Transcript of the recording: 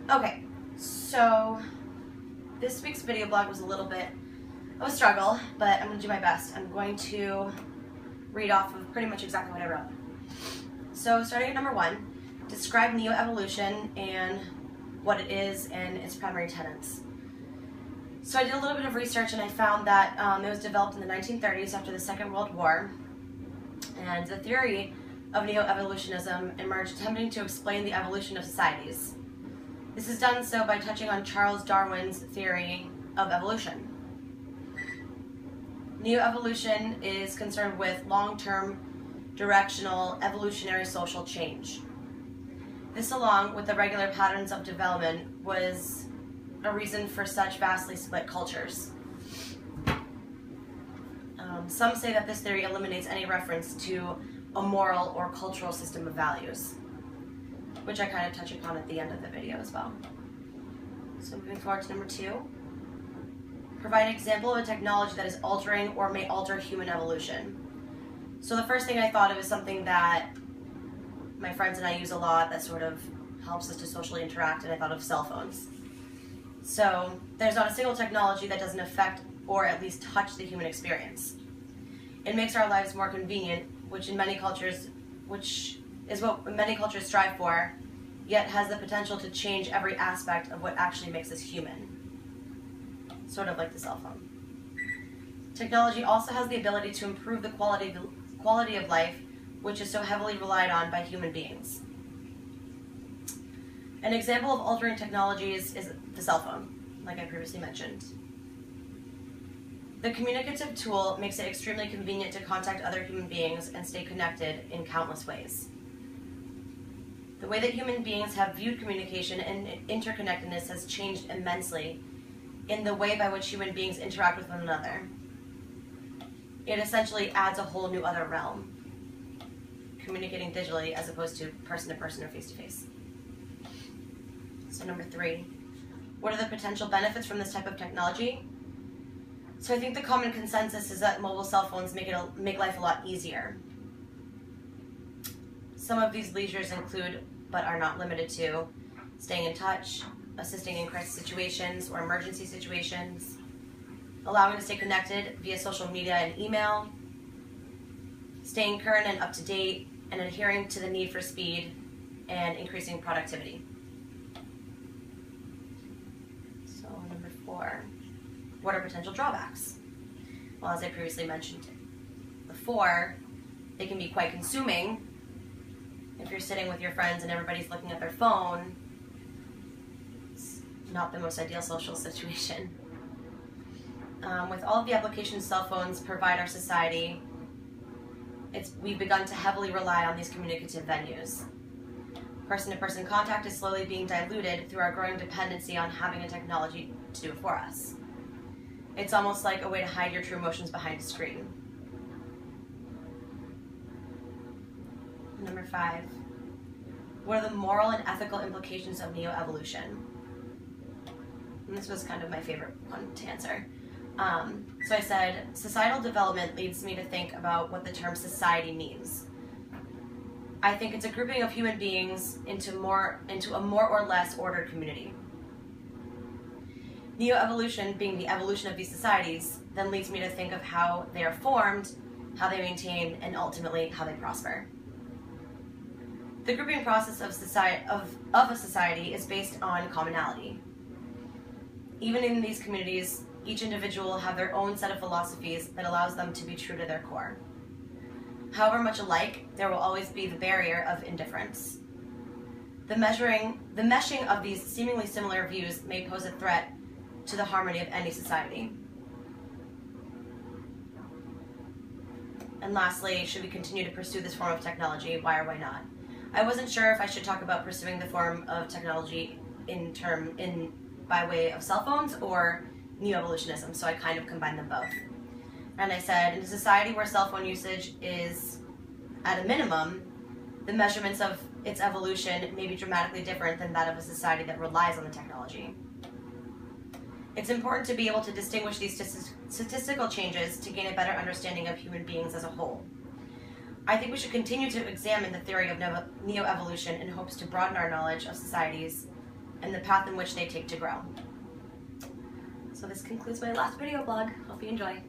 Okay, so this week's video blog was a little bit of a struggle, but I'm going to do my best. I'm going to read off of pretty much exactly what I wrote. So starting at number 1, describe neo-evolution and what it is and its primary tenets. So I did a little bit of research and I found that it was developed in the 1930s after the Second World War, and the theory of neo-evolutionism emerged attempting to explain the evolution of societies. This is done so by touching on Charles Darwin's theory of evolution. Neo-evolution is concerned with long-term, directional, evolutionary social change. This, along with the regular patterns of development, was a reason for such vastly split cultures. Some say that this theory eliminates any reference to a moral or cultural system of values, which I kind of touch upon at the end of the video as well. So moving forward to number 2, provide an example of a technology that is altering or may alter human evolution. So the first thing I thought of is something that my friends and I use a lot that sort of helps us to socially interact, and I thought of cell phones. So there's not a single technology that doesn't affect or at least touch the human experience. It makes our lives more convenient, which is what many cultures strive for, yet has the potential to change every aspect of what actually makes us human. Sort of like the cell phone. Technology also has the ability to improve the quality of life, which is so heavily relied on by human beings. An example of altering technologies is the cell phone, like I previously mentioned. The communicative tool makes it extremely convenient to contact other human beings and stay connected in countless ways. The way that human beings have viewed communication and interconnectedness has changed immensely in the way by which human beings interact with one another. It essentially adds a whole new other realm, communicating digitally as opposed to person or face-to-face. So number 3, what are the potential benefits from this type of technology? So I think the common consensus is that mobile cell phones make life a lot easier. Some of these leisures include, but are not limited to, staying in touch, assisting in crisis situations or emergency situations, allowing to stay connected via social media and email, staying current and up to date, and adhering to the need for speed and increasing productivity. So number 4, what are potential drawbacks? Well, as I previously mentioned before, they can be quite consuming. If you're sitting with your friends and everybody's looking at their phone, it's not the most ideal social situation. With all of the applications cell phones provide our society, we've begun to heavily rely on these communicative venues. Person-to-person contact is slowly being diluted through our growing dependency on having a technology to do it for us. It's almost like a way to hide your true emotions behind a screen. Number 5, what are the moral and ethical implications of neo-evolution? And this was kind of my favorite one to answer. So I said, societal development leads me to think about what the term society means. I think it's a grouping of human beings into a more or less ordered community. Neo-evolution, being the evolution of these societies, then leads me to think of how they are formed, how they maintain, and ultimately how they prosper. The grouping process of a society is based on commonality. Even in these communities, each individual will have their own set of philosophies that allows them to be true to their core. However much alike, there will always be the barrier of indifference. The meshing of these seemingly similar views may pose a threat to the harmony of any society. And lastly, should we continue to pursue this form of technology? Why or why not? I wasn't sure if I should talk about pursuing the form of technology by way of cell phones or neo-evolutionism, so I kind of combined them both. And I said, in a society where cell phone usage is at a minimum, the measurements of its evolution may be dramatically different than that of a society that relies on the technology. It's important to be able to distinguish these statistical changes to gain a better understanding of human beings as a whole. I think we should continue to examine the theory of neo-evolution in hopes to broaden our knowledge of societies and the path in which they take to grow. So this concludes my last video blog. Hope you enjoy.